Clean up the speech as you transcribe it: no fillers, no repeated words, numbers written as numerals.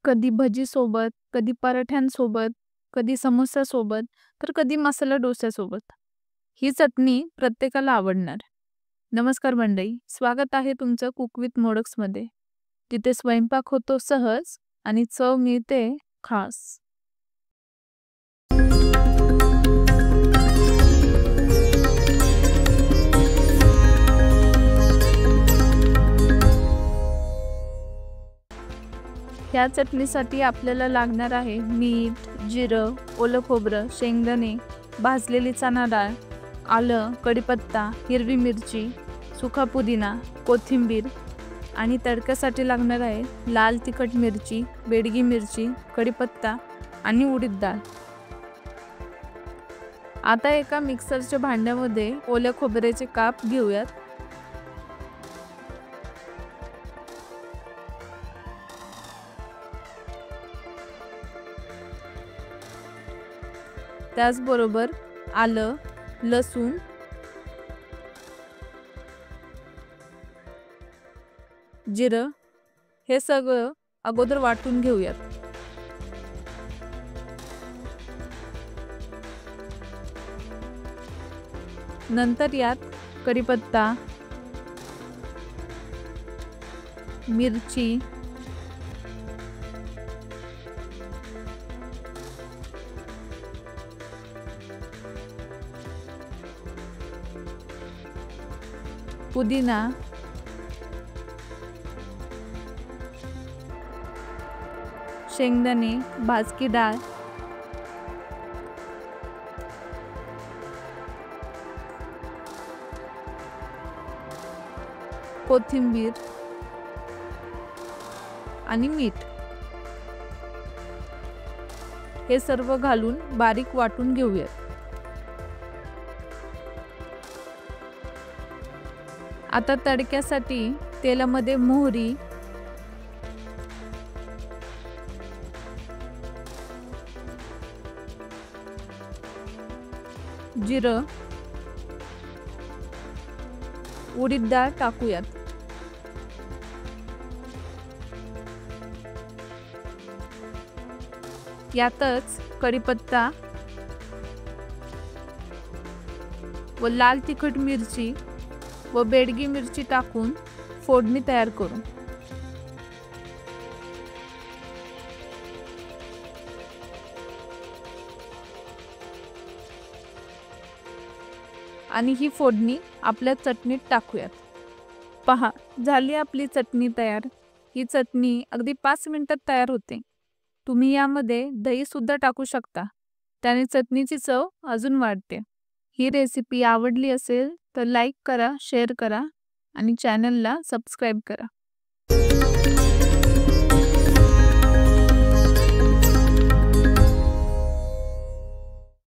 कधी भजीसोबत, कधी पराठ्यांसोबत, कधी समोस्यासोबत, तर कधी मसाला डोस्यासोबत. ही चटणी प्रत्येकाला आवडणार. नमस्कार मंडळी, स्वागत आहे तुमचं कुक विथ मोडक्समध्ये, जिथे स्वयंपाक होतो सहज आणि चव मिळते खास. ह्या चटणीसाठी आपल्याला लागणार आहे मीठ, जिरं, ओलं खोबरं, शेंगदाणे, भाजलेली चणा डाळ, आलं, कढीपत्ता, हिरवी मिरची, सुका पुदिना, कोथिंबीर आणि तडक्यासाठी लागणार आहे लाल तिखट मिरची, बेडगी मिरची, कढीपत्ता आणि उडीद डाळ. आता एका मिक्सरच्या भांड्यामध्ये ओल्या खोबऱ्याचे काप घेऊयात. त्याचबरोबर आलं, लसूण, जिरं हे सगळं अगोदर वाटून घेऊयात. नंतर यात कढीपत्ता, मिरची, पुदिना, शेंगदाणे, भाजकी डाळ, कोथिंबीर आणि मीठ हे सर्व घालून बारीक वाटून घेऊयात. आता तडक्यासाठी तेलामध्ये मोहरी, जिरं, उडीद डाळ टाकूयात. यातच कढीपत्ता व लाल तिखट मिरची व बेडगी मिरची टाकून फोडणी तयार करू. आणि ही फोडणी आपल्या चटणीत टाकूयात. पहा, झाली आपली चटणी तयार. ही चटणी अगदी 5 मिनिटात तयार होते. तुम्ही यामध्ये दही सुद्धा टाकू शकता, त्याने चटणीची चव अजून वाढते. ही रेसिपी आवडली असेल तर लाईक करा, शेअर करा आणि चॅनलला सबस्क्राईब करा.